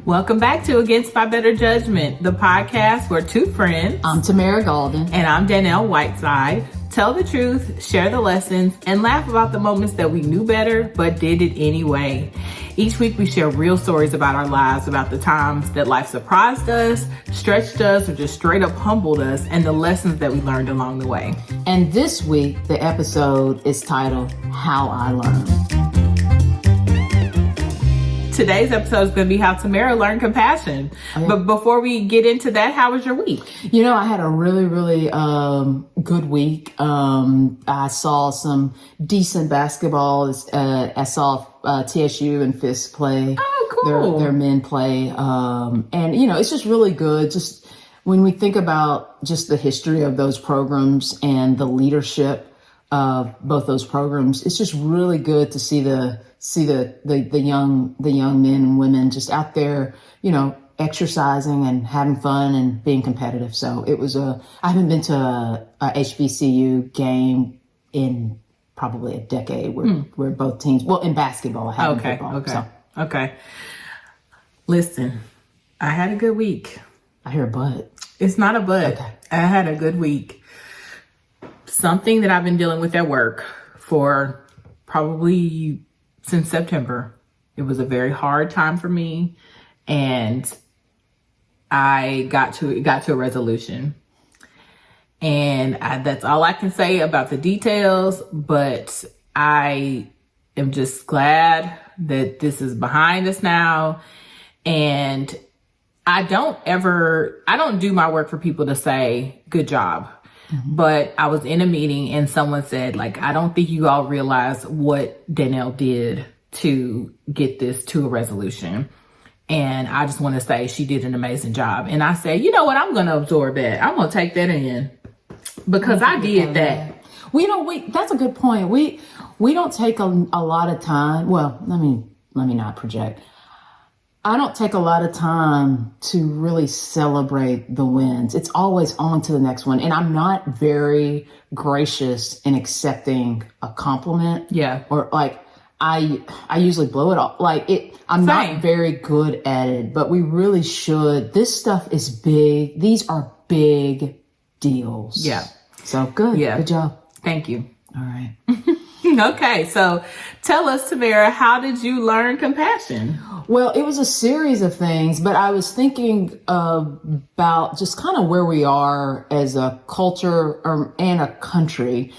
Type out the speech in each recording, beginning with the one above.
Welcome back to Against My Better Judgment, the podcast where two friends, I'm Tamara Golden. and I'm Danielle Whiteside, tell the truth, share the lessons, and laugh about the moments that we knew better but did it anyway. Each week we share real stories about our lives, about the times that life surprised us, stretched us, or just straight up humbled us, and the lessons that we learned along the way. And this week, the episode is titled, How I Learned. Today's episode is going to be how Tamara learned compassion. Okay. But before we get into that, how was your week? You know, I had a really good week. I saw some decent basketball. I saw TSU and Fisk play. Oh, cool. Their men play. And, you know, it's just really good. Just when we think about just the history of those programs and the leadership of both those programs, it's just really good to see the young men and women just out there, you know, exercising and having fun and being competitive. So it was I haven't been to a HBCU game in probably a decade where both teams, well, in basketball, I haven't football. Okay. Listen, I had a good week. I hear a but. It's not a but. Okay. I had a good week. Something that I've been dealing with at work for probably since September. It was a very hard time for me, and I got to a resolution. And that's all I can say about the details, but I am just glad that this is behind us now. And I don't do my work for people to say, good job. Mm-hmm. But I was in a meeting and someone said, like, I don't think you all realize what Danielle did to get this to a resolution. And I just want to say she did an amazing job. And I said, you know what? I'm going to absorb that. I'm going to take that in because I did that. Well, you know, that's a good point. We don't take a lot of time. Well, let me not project. I don't take a lot of time to really celebrate the wins. It's always on to the next one. And I'm not very gracious in accepting a compliment. Yeah. Or like, I usually blow it off. I'm not very good at it, but we really should. This stuff is big. These are big deals. Yeah. So good. Yeah. Good job. Thank you. All right. Okay. So tell us, Tamara, how did you learn compassion? Well, it was a series of things, but I was thinking about just kind of where we are as a culture and a country.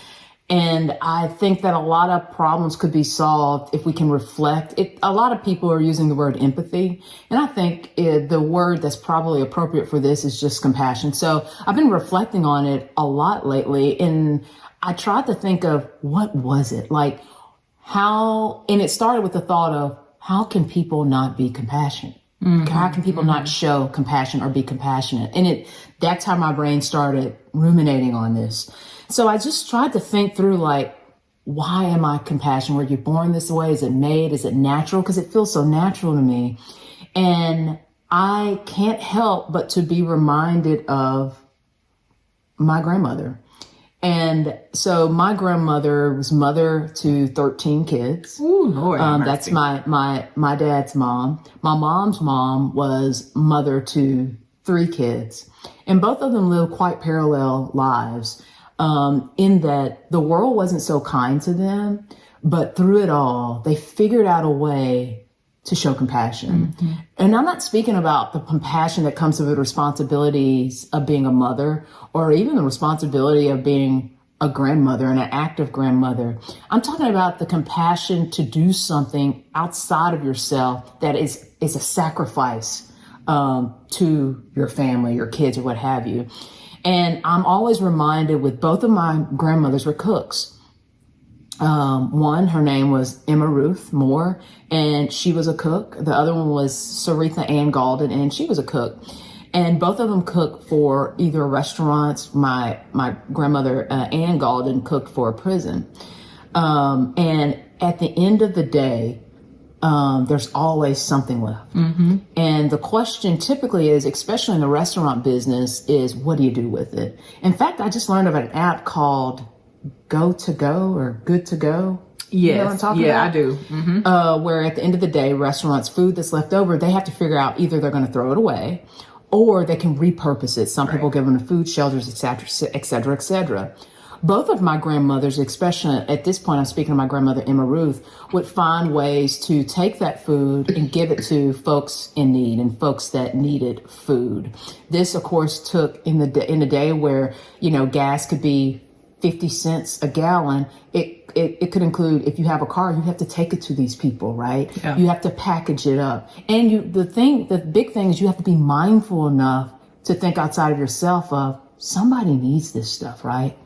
And I think that a lot of problems could be solved if we can reflect. A lot of people are using the word empathy. And I think the word that's probably appropriate for this is just compassion. So I've been reflecting on it a lot lately. And I tried to think of what was it? Like and it started with the thought of, how can people not be compassionate? Mm-hmm. How can people not show compassion or be compassionate? And that's how my brain started ruminating on this. So I just tried to think through, like, why am I compassionate? Were you born this way? Is it made? Is it natural? Because it feels so natural to me. And I can't help but to be reminded of my grandmother. And so my grandmother was mother to 13 kids. Ooh, Lord. That's my dad's mom. My mom's mom was mother to 3 kids. And both of them lived quite parallel lives, in that the world wasn't so kind to them, but through it all, they figured out a way to show compassion. Mm-hmm. And I'm not speaking about the compassion that comes with the responsibilities of being a mother or even the responsibility of being a grandmother and an active grandmother. I'm talking about the compassion to do something outside of yourself that is a sacrifice to your family, your kids, or what have you. And I'm always reminded with both of my grandmothers were cooks. One, her name was Emma Ruth Moore, and she was a cook. The other one was Saritha Ann Galden, and she was a cook. And both of them cooked for either restaurants. My grandmother, Ann Galden, cooked for a prison. And at the end of the day, there's always something left. Mm-hmm. And the question typically is, especially in the restaurant business, is what do you do with it? In fact, I just learned of an app called Go to Go or Good to Go. Yes. You know what I'm talking yeah, about? I do. Where at the end of the day, restaurants, food that's left over, they have to figure out either they're going to throw it away or they can repurpose it. Some people give them to food shelters, et cetera, et cetera, et cetera. Both of my grandmothers, especially at this point, I'm speaking of my grandmother, Emma Ruth, would find ways to take that food and give it to folks in need and folks that needed food. This, of course, took in the day where, gas could be 50 cents a gallon. It could include, if you have a car, you have to take it to these people, right? Yeah. You have to package it up. And the big thing is you have to be mindful enough to think outside of yourself of somebody needs this stuff, right?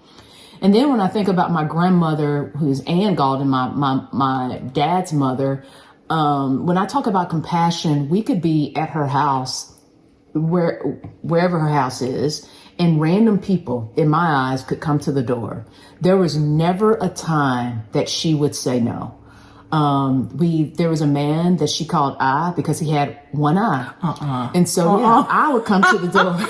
And then when I think about my grandmother, who's Ann Galden, my dad's mother, when I talk about compassion, we could be at her house, wherever her house is, and random people, in my eyes, could come to the door. There was never a time that she would say no. There was a man that she called I because he had one eye. And so I would come to the door.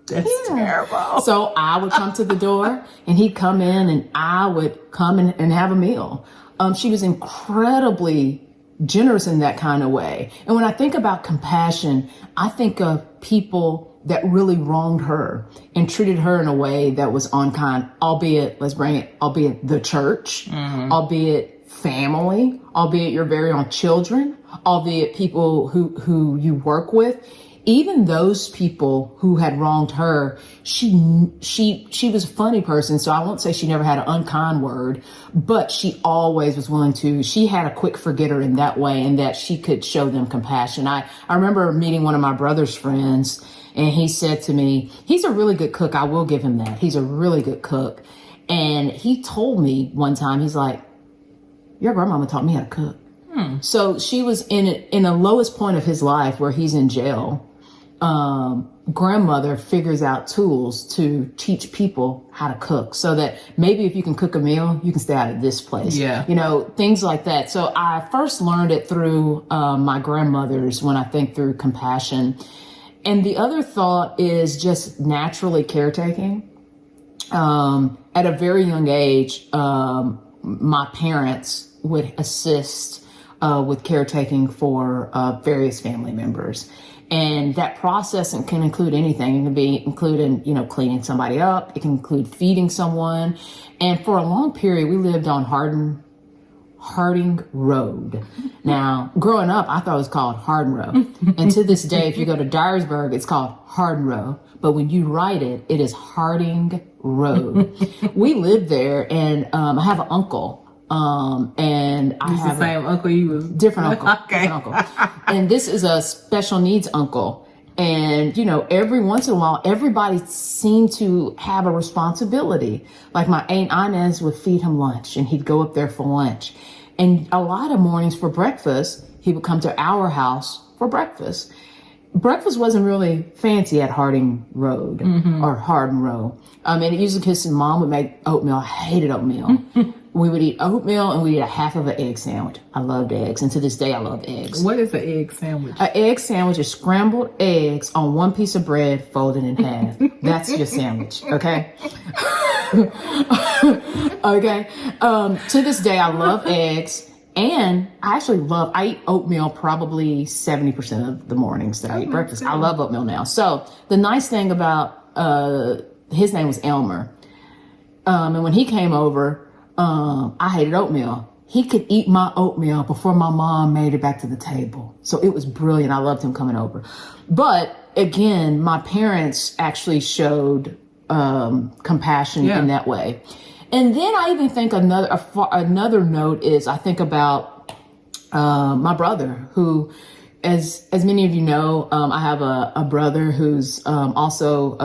That's terrible. So I would come to the door and he'd come in and I would come and have a meal. She was incredibly generous in that kind of way. And when I think about compassion, I think of people that really wronged her and treated her in a way that was unkind, albeit the church, albeit family, albeit your very own children, albeit people who you work with. Even those people who had wronged her, she was a funny person. So I won't say she never had an unkind word, but she always was willing to. She had a quick forgetter in that way, and that she could show them compassion. I remember meeting one of my brother's friends, and he said to me, he's a really good cook. I will give him that. He's a really good cook. And he told me one time, he's like, your grandmama taught me how to cook. So she was in the lowest point of his life where he's in jail. Grandmother figures out tools to teach people how to cook so that maybe if you can cook a meal, you can stay out of this place. Yeah. Things like that. So I first learned it through my grandmothers when I think through compassion. And the other thought is just naturally caretaking. At a very young age, my parents would assist with caretaking for various family members. And that process can include anything. It can be including, cleaning somebody up. It can include feeding someone. And for a long period, we lived on Harding Road. Now, growing up, I thought it was called Hardin Road. And to this day, if you go to Dyersburg, it's called Hardin Road. But when you write it, it is Harding Road. We lived there, and I have an uncle. And I It's have the same uncle you was different uncle. Okay. Different uncle. And this is a special needs uncle. And, every once in a while, everybody seemed to have a responsibility. Like my Aunt Inez would feed him lunch and he'd go up there for lunch. And a lot of mornings for breakfast, he would come to our house for breakfast. Breakfast wasn't really fancy at Harding Road or Hardin Road. And it usually because his mom would make oatmeal. I hated oatmeal. We would eat oatmeal and we'd eat a half of an egg sandwich. I loved eggs. And to this day, I love eggs. What is an egg sandwich? An egg sandwich is scrambled eggs on one piece of bread folded in half. That's your sandwich. Okay. Okay. To this day, I love eggs. And I eat oatmeal probably 70% of the mornings that I eat breakfast. I love oatmeal now. So the nice thing about, his name was Elmer. And when he came over, I hated oatmeal. He could eat my oatmeal before my mom made it back to the table. So it was brilliant. I loved him coming over. But again, my parents actually showed, compassion in that way. And then I even think another note is I think about my brother, who, as many of you know, I have a brother who's also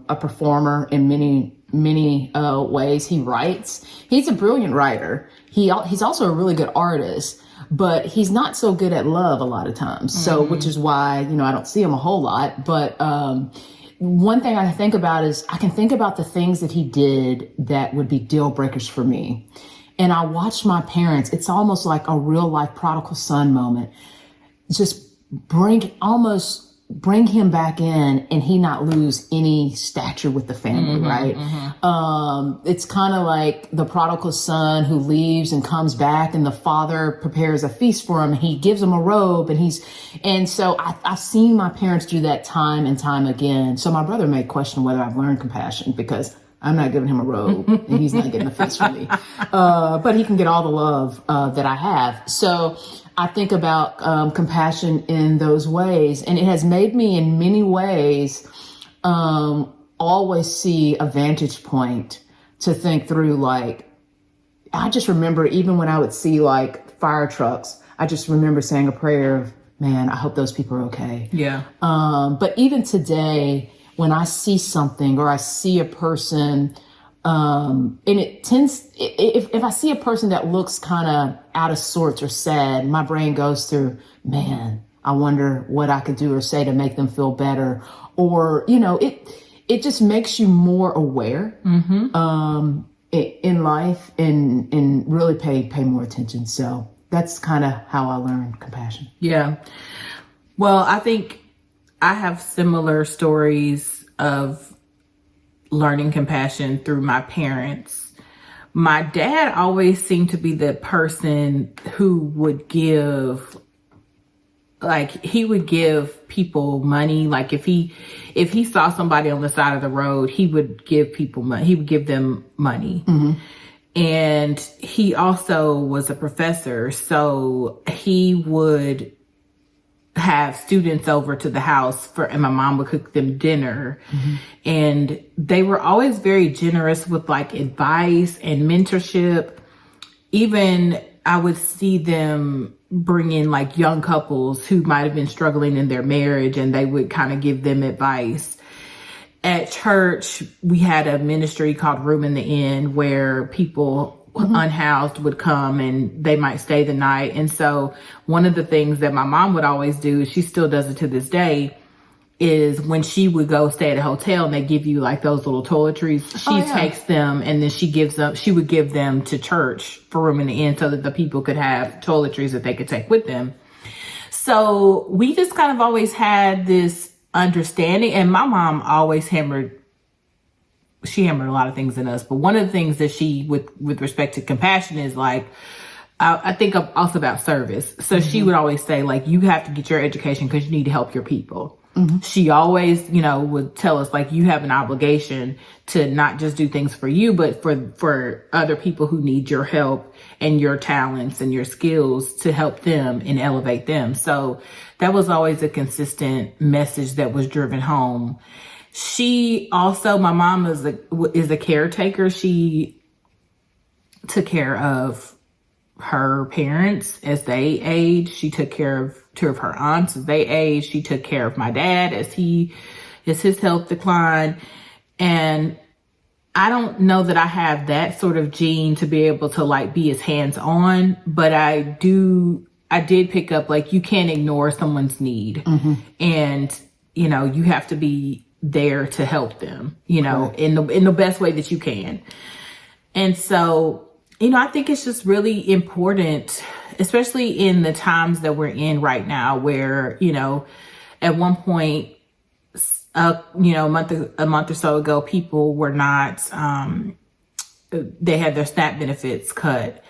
a performer in many ways. He writes. He's a brilliant writer. He's also a really good artist, but he's not so good at love a lot of times. So, which is why I don't see him a whole lot. But one thing I think about is I can think about the things that he did that would be deal breakers for me. And I watched my parents. It's almost like a real life prodigal son moment. Just bring him back in and he not lose any stature with the family, right? It's kind of like the prodigal son who leaves and comes back, and the father prepares a feast for him. He gives him a robe, and so I've seen my parents do that time and time again. So my brother may question whether I've learned compassion, because I'm not giving him a robe and he's not getting a feast from me. But he can get all the love that I have. So I think about compassion in those ways. And it has made me in many ways always see a vantage point to think through. Like, I just remember even when I would see like fire trucks, I just remember saying a prayer of, man, I hope those people are okay. Yeah. But even today, when I see something or I see a person, and it tends, if I see a person that looks kind of out of sorts or sad, my brain goes through, man, I wonder what I could do or say to make them feel better. Or, it just makes you more aware, in life, and really pay more attention. So that's kind of how I learned compassion. Yeah. Well, I think I have similar stories of learning compassion through my parents. My dad always seemed to be the person who would give, like, he would give people money. Like if he saw somebody on the side of the road, he would give people money. He would give them money. And he also was a professor. So he would have students over to the house and my mom would cook them dinner. And they were always very generous with like advice and mentorship. Even I would see them bring in like young couples who might have been struggling in their marriage, and they would kind of give them advice. At church, we had a ministry called Room in the Inn where people unhoused would come and they might stay the night. And so one of the things that my mom would always do, she still does it to this day, is when she would go stay at a hotel and they give you like those little toiletries, she takes them and then she would give them to church for Room in the Inn so that the people could have toiletries that they could take with them. So we just kind of always had this understanding, and my mom always hammered a lot of things in us. But one of the things that she, with respect to compassion, is like, I think also about service. So she would always say, like, you have to get your education because you need to help your people. She always, would tell us, like, you have an obligation to not just do things for you, but for other people who need your help and your talents and your skills to help them and elevate them. So that was always a consistent message that was driven home. She also, my mom is a caretaker. She took care of her parents as they aged. She took care of two of her aunts as they aged. She took care of my dad as his health declined. And I don't know that I have that sort of gene to be able to like be as hands-on, but I did pick up, like, you can't ignore someone's need. And, you have to be there to help them, in the best way that you can. And so, I think it's just really important, especially in the times that we're in right now, where, at one point, a month or so ago, people were not, they had their SNAP benefits cut.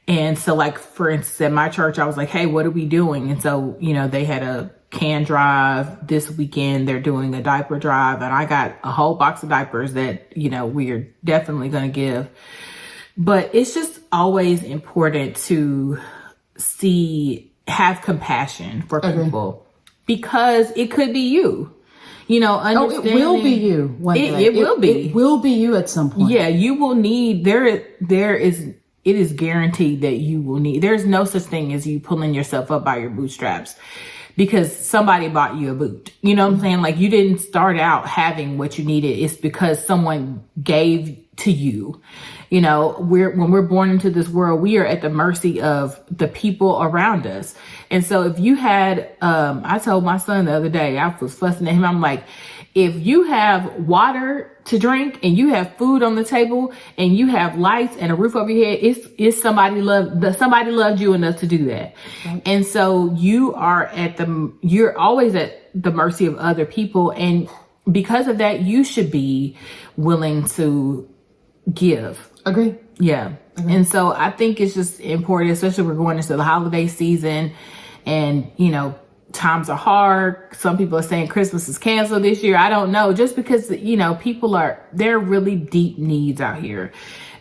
And so, like, for instance, at my church, I was like, hey, what are we doing? And so, they had a can drive this weekend. They're doing a diaper drive, and I got a whole box of diapers that, we're definitely going to give. But it's just always important to have compassion for people, because it could be you. It will be you one day. It will be. It will be you at some point. Yeah, you will need, it is guaranteed that you will need, there's no such thing as you pulling yourself up by your bootstraps because somebody bought you a boot. You know what I'm saying? Like, you didn't start out having what you needed. It's because someone gave to you. You know, when we're born into this world, we are at the mercy of the people around us. And so if you had, I told my son the other day, I was fussing at him. I'm like, if you have water to drink and you have food on the table and you have lights and a roof over your head, it's somebody loved you enough to do that. Right. And so you're always at the mercy of other people. And because of that, you should be willing to give. Agree. Yeah. Agree. And so I think it's just important, especially we're going into the holiday season and, you know, times are hard. Some people are saying Christmas is canceled this year. I don't know. Just because, you know, there are really deep needs out here.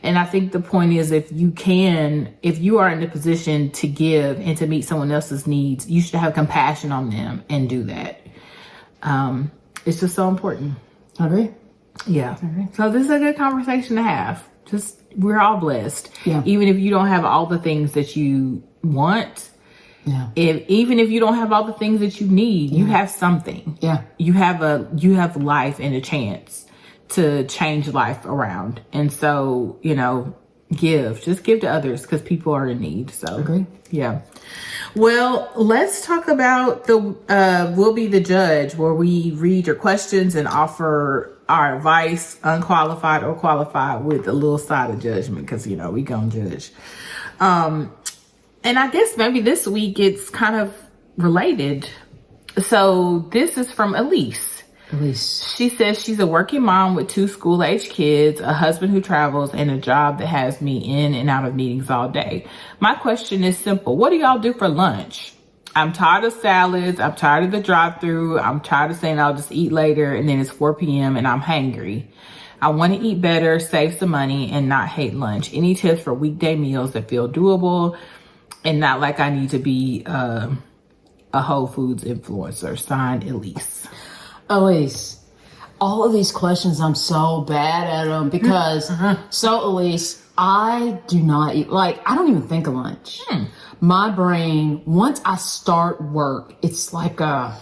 And I think the point is if you are in the position to give and to meet someone else's needs, you should have compassion on them and do that. It's just so important. I agree. Yeah. So this is a good conversation to have. We're all blessed. Yeah. Even if you don't have all the things that you want. Yeah. Even if you don't have all the things that you need, you have something. Yeah. You have life and a chance to change life around. And so, you know, just give to others because people are in need. So agree. Yeah. Well, let's talk about We'll Be the Judge, where we read your questions and offer our advice, unqualified or qualified, with a little side of judgment, because, you know, we gonna judge. And I guess maybe this week it's kind of related. So this is from Elise. She says she's a working mom with 2 school-age kids, a husband who travels, and a job that has me in and out of meetings all day. My question is simple. What do y'all do for lunch? I'm tired of salads. I'm tired of the drive-through. I'm tired of saying I'll just eat later, and then it's 4 p.m. and I'm hangry. I want to eat better, save some money, and not hate lunch. Any tips for weekday meals that feel doable and not like I need to be a Whole Foods influencer? Signed, Elise. Elise, all of these questions, I'm so bad at them because, so Elise, I do not eat, I don't even think of lunch. My brain, once I start work, it's like a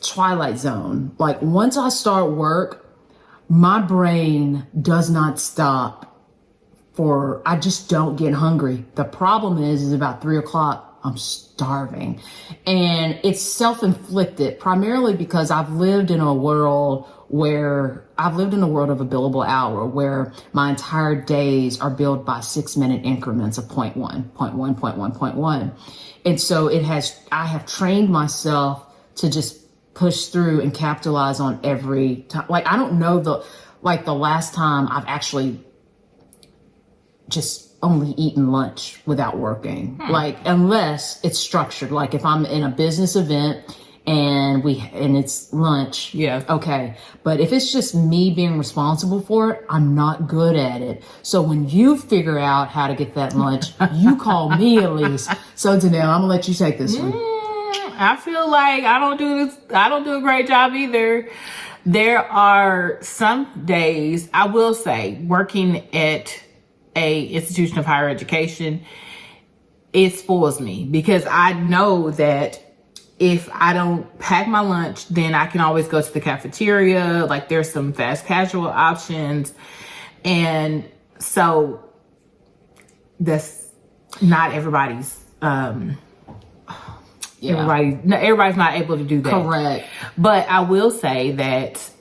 twilight zone. Like once I start work, my brain does not stop. I just don't get hungry. The problem is about 3:00, I'm starving. And it's self-inflicted primarily because I've lived in a world of a billable hour where my entire days are billed by 6-minute increments of 0.1, 0.1, 0.1, 0.1. And so I have trained myself to just push through and capitalize on every time. I don't know the last time I've actually just only eaten lunch without working. Unless it's structured. If I'm in a business event and it's lunch. Yeah. Okay. But if it's just me being responsible for it, I'm not good at it. So when you figure out how to get that lunch, you call me, Elise. So Danelle, I'm gonna let you take this one. I feel like I don't do a great job either. There are some days, I will say, working at a institution of higher education, it spoils me because I know that if I don't pack my lunch, then I can always go to the cafeteria. There's some fast casual options. And so that's not everybody's, everybody's not able to do that. Correct. But I will say that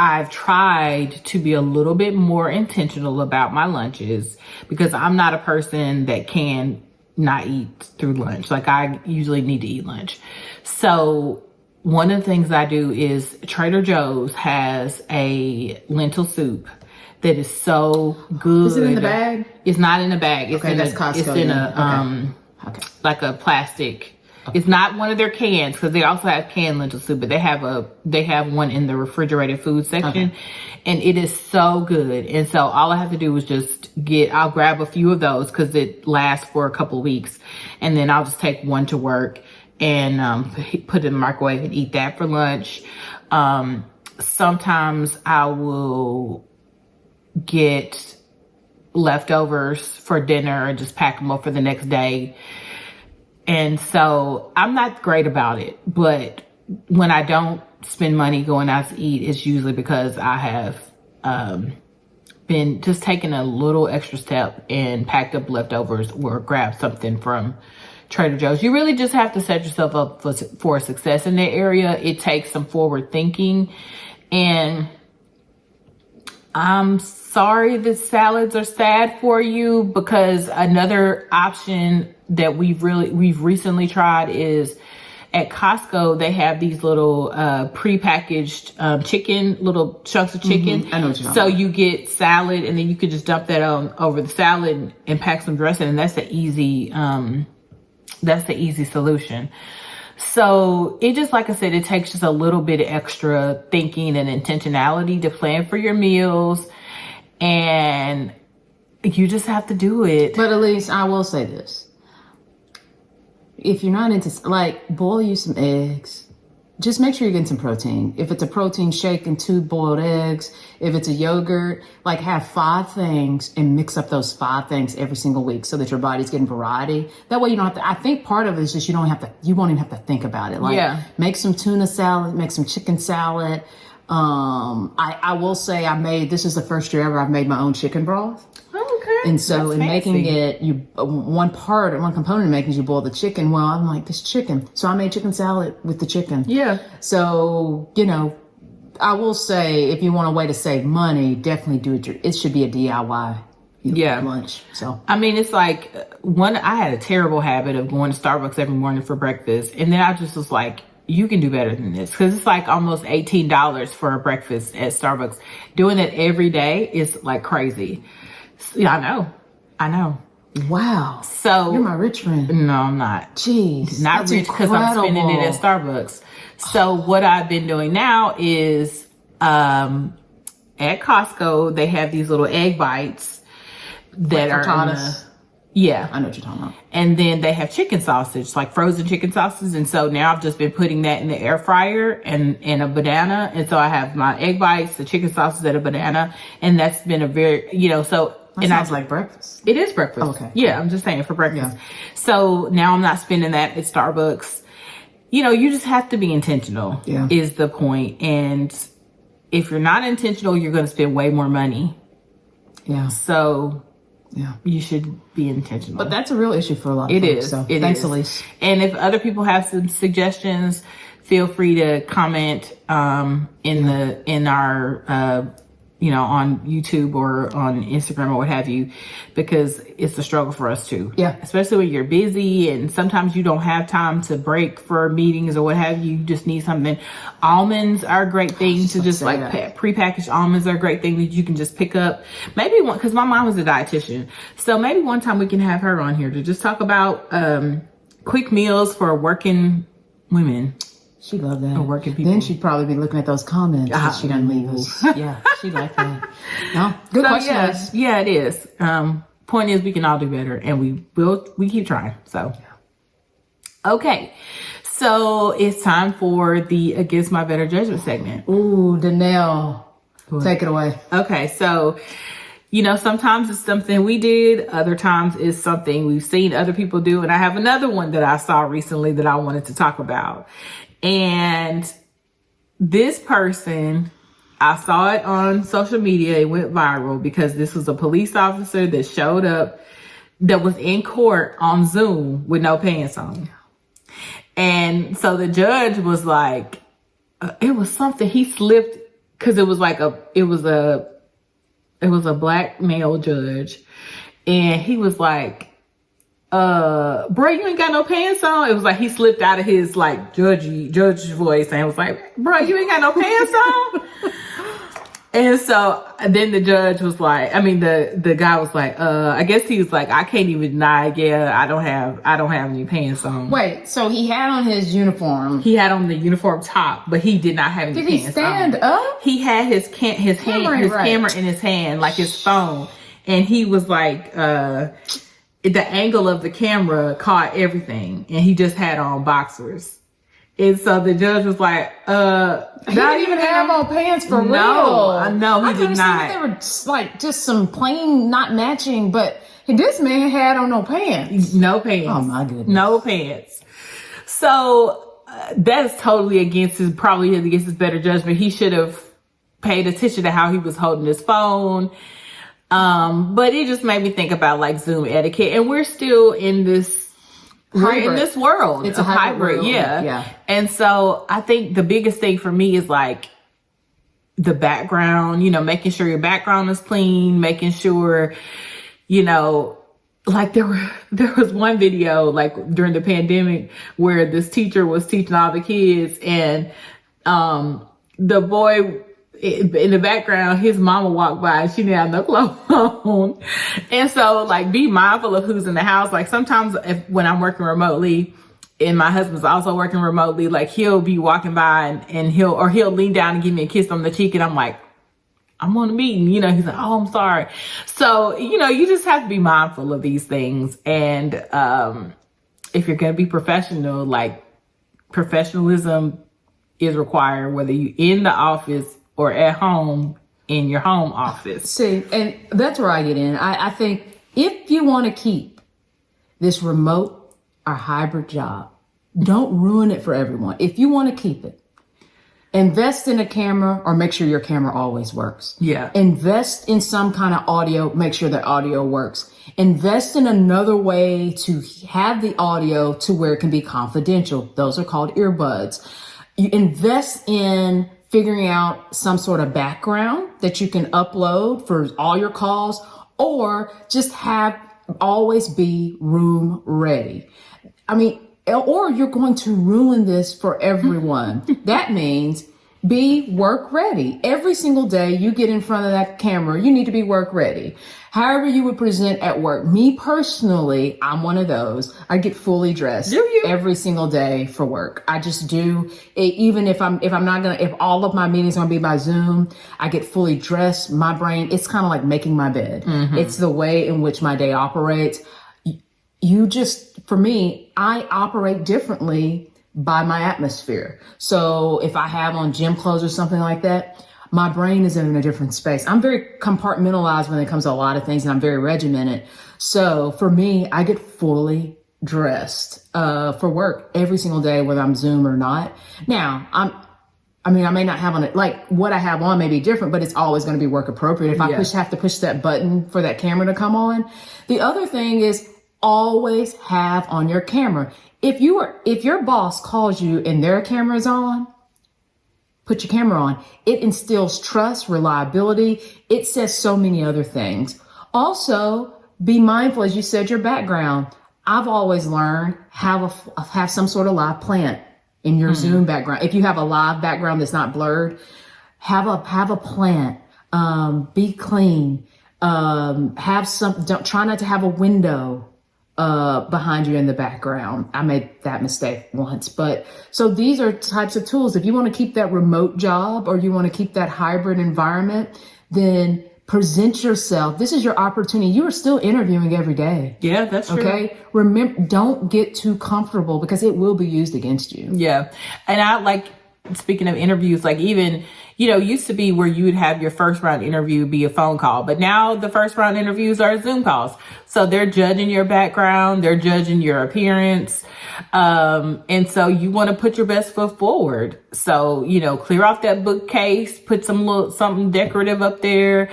I've tried to be a little bit more intentional about my lunches because I'm not a person that can not eat through lunch. I usually need to eat lunch. So one of the things I do is Trader Joe's has a lentil soup that is so good. Is it in the bag? It's not in a bag. It's that's Costco. It's in a plastic. It's not one of their cans because they also have canned lentil soup, but they have one in the refrigerated food section, and it is so good. And so all I have to do is I'll grab a few of those because it lasts for a couple of weeks, and then I'll just take one to work and put it in the microwave and eat that for lunch. Sometimes I will get leftovers for dinner and just pack them up for the next day. And so I'm not great about it, but when I don't spend money going out to eat, it's usually because I have been just taking a little extra step and packed up leftovers or grabbed something from Trader Joe's. You really just have to set yourself up for success in that area. It takes some forward thinking. And I'm sorry that salads are sad for you, because another option that we've recently tried is at Costco. They have these little prepackaged chicken, little chunks of chicken. I know what you're talking So about. you get salad, and then you could just dump that on over the salad and pack some dressing, and that's the easy solution. So it just, like I said, it takes just a little bit of extra thinking and intentionality to plan for your meals, and you just have to do it. But at least I will say this. If you're not into, like, boil you some eggs. Just make sure you're getting some protein. If it's a protein shake and 2 boiled eggs, if it's a yogurt, like, have 5 things and mix up those 5 things every single week so that your body's getting variety. That way you don't have to, I think part of it is just you won't even have to think about it. Like, make some tuna salad, make some chicken salad. I will say this is the first year ever I've made my own chicken broth. Okay. And so That's in making fancy. it, one component of making is you boil the chicken. Well, I'm like, this chicken. So I made chicken salad with the chicken. Yeah. So, I will say, if you want a way to save money, definitely do it. It should be a DIY lunch. So, I mean, it's like I had a terrible habit of going to Starbucks every morning for breakfast. And then I just was like, you can do better than this, because it's like almost $18 for a breakfast at Starbucks. Doing that every day is like crazy. Yeah, I know. Wow. So you're my rich friend. No, I'm not. Jeez. Not that's rich because I'm spending it at Starbucks. So what I've been doing now is at Costco, they have these little egg bites that are frittatas. Yeah. I know what you're talking about. And then they have chicken sausage, like frozen chicken sausage. And so now I've just been putting that in the air fryer and a banana. And so I have my egg bites, the chicken sausage, and a banana. And that's been a very, so. That sounds like breakfast. It is breakfast. Okay. Yeah, I'm just saying for breakfast. Yeah. So now I'm not spending that at Starbucks. You just have to be intentional is the point. And if you're not intentional, you're going to spend way more money. Yeah. So yeah, you should be intentional. But that's a real issue for a lot of folks. It is. So It thanks, is. Elise. And if other people have some suggestions, feel free to comment in our on YouTube or on Instagram or what have you, because it's a struggle for us too. Yeah. Especially when you're busy and sometimes you don't have time to break for meetings or what have you. You just need something. Almonds are a great thing to just prepackaged almonds are a great thing that you can just pick up. Maybe because my mom is a dietitian. So maybe one time we can have her on here to just talk about quick meals for working women. She'd love that. Or working people. Then she'd probably be looking at those comments that she doesn't leave us. Yeah, she'd like that. No, good question. Yeah, it is. Point is, we can all do better, and we keep trying. So, okay. So it's time for the Against My Better Judgment segment. Ooh, Danelle, take it away. Okay, so sometimes it's something we did, other times it's something we've seen other people do, and I have another one that I saw recently that I wanted to talk about. And this person, I saw it on social media. It went viral because this was a police officer that showed up that was in court on Zoom with no pants on. And so the judge was like, it was something he slipped because it was a black male judge. And he was like, bro, you ain't got no pants on. It was like he slipped out of his like judge voice and was like, bro, you ain't got no pants on. And so then the judge was like, the guy was like, I guess he was like, I can't even deny. Yeah, I don't have any pants on. Wait, so he had on his uniform. He had on the uniform top, but he did not have any pants on. Did he stand up? He had his camera in his hand, like his phone. And he was like, the angle of the camera caught everything, and he just had on boxers. And so the judge was like, he didn't even have on pants for real. No, he did not. They were just some plain not matching, but this man had on no pants. No pants. Oh my goodness. No pants. So that is totally against his better judgment. He should have paid attention to how he was holding his phone. But it just made me think about like Zoom etiquette, and we're still in this world. It's a hybrid world. Yeah. And so I think the biggest thing for me is like the background, making sure your background is clean, making sure, like there was one video like during the pandemic where this teacher was teaching all the kids, and the boy in the background, his mama walked by and she didn't have no clothes on. And so like be mindful of who's in the house. Like sometimes when I'm working remotely and my husband's also working remotely, like he'll be walking by and he'll lean down and give me a kiss on the cheek, and I'm like, I'm on a meeting, he's like, oh, I'm sorry. So, you just have to be mindful of these things. And if you're going to be professional, like professionalism is required, whether you're in the office or at home in your home office. See, and that's where I get in. I think if you want to keep this remote or hybrid job, don't ruin it for everyone. If you want to keep it, invest in a camera or make sure your camera always works. Yeah. Invest in some kind of audio, make sure the audio works. Invest in another way to have the audio to where it can be confidential. Those are called earbuds. You invest in figuring out some sort of background that you can upload for all your calls, or just always be room ready. Or you're going to ruin this for everyone. That means be work ready. Every single day you get in front of that camera, you need to be work ready. However you would present at work. Me personally, I'm one of those. I get fully dressed every single day for work. I just do. Even if all of my meetings are going to be by Zoom, I get fully dressed. My brain, it's kind of like making my bed. Mm-hmm. It's the way in which my day operates. For me, I operate differently by my atmosphere. So if I have on gym clothes or something like that, my brain is in a different space. I'm very compartmentalized when it comes to a lot of things, and I'm very regimented. So for me, I get fully dressed for work every single day, whether I'm Zoom or not. Now, I may not have on it, like what I have on may be different, but it's always going to be work appropriate. If I have to push that button for that camera to come on. The other thing is always have on your camera. If your boss calls you and their camera's on, put your camera on. It instills trust, reliability. It says so many other things. Also, be mindful, as you said, your background. I've always learned have some sort of live plant in your Zoom background. If you have a live background that's not blurred, have a plant. Be clean. Try not to have a window behind you in the background. I made that mistake once, but so these are types of tools. If you want to keep that remote job or you want to keep that hybrid environment, then present yourself. This is your opportunity. You are still interviewing every day. Yeah, that's true. Okay. Remember, don't get too comfortable because it will be used against you. Yeah. And I like, speaking of interviews, like even, used to be where you would have your first round interview be a phone call, but now the first round interviews are Zoom calls. So they're judging your background, they're judging your appearance. And so you want to put your best foot forward. So, clear off that bookcase, put something decorative up there.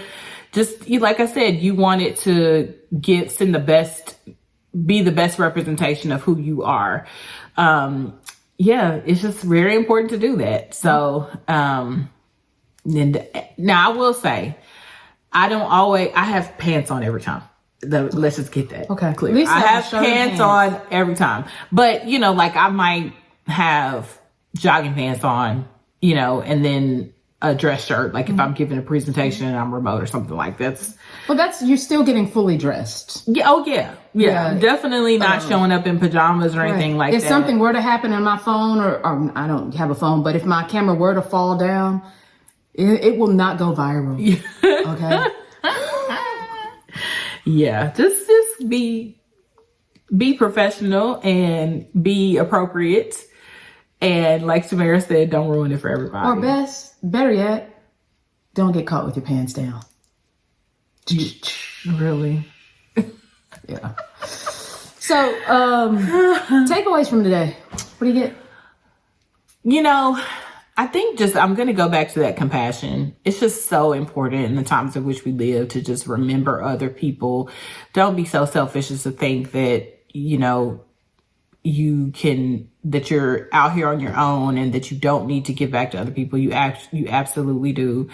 Just like I said, you want it to be the best representation of who you are. It's just very important to do that. So, now I will say, I have pants on every time. Let's just get that clear. I have pants on every time. But, like I might have jogging pants on, and then a dress shirt. Like if I'm giving a presentation and I'm remote or something like that. Well, you're still getting fully dressed. Yeah. Oh, yeah. Yeah. Definitely not showing up in pajamas or anything like that. If something were to happen on my phone or I don't have a phone, but if my camera were to fall down, it will not go viral. Okay. Yeah. Just be professional and be appropriate. And like Tamara said, don't ruin it for everybody. Or better yet, don't get caught with your pants down. Really? Yeah. So, takeaways from today. What do you get? You know, I think I'm going to go back to that compassion. It's just so important in the times in which we live to just remember other people. Don't be so selfish as to think that, that you're out here on your own and that you don't need to give back to other people. You absolutely do.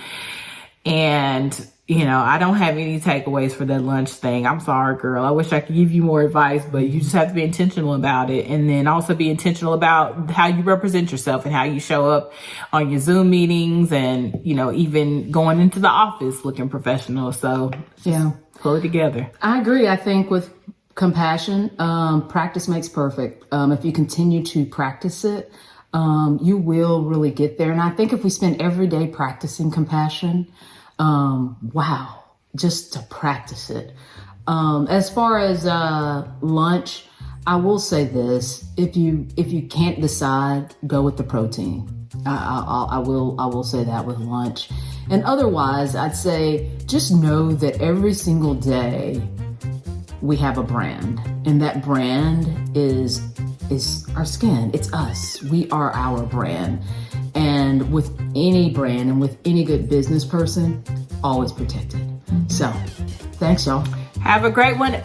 And, I don't have any takeaways for that lunch thing. I'm sorry, girl. I wish I could give you more advice, but you just have to be intentional about it. And then also be intentional about how you represent yourself and how you show up on your Zoom meetings and, even going into the office looking professional. So yeah, pull it together. I agree. I think with compassion, practice makes perfect. If you continue to practice it, you will really get there. And I think if we spend every day practicing compassion, just to practice it. As far as lunch, I will say this: if you can't decide, go with the protein. I will say that with lunch, and otherwise, I'd say just know that every single day we have a brand, and that brand is our skin. It's us. We are our brand. And with any brand and with any good business person, always protect it. So, thanks, y'all. Have a great one.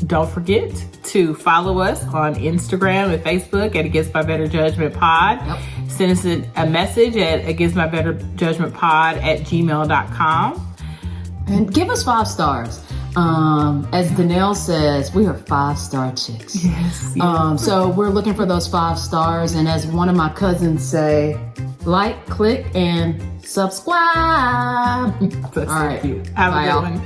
Don't forget to follow us on Instagram and Facebook at Against My Better Judgment Pod. Yep. Send us a message at Against My Better Judgment Pod at gmail.com. And give us 5 stars. As Danelle says, we are 5-star chicks. Yes. So we're looking for those 5 stars. And as one of my cousins say, like, click, and subscribe. That's all right. So cute. Have Bye, a good y'all. one.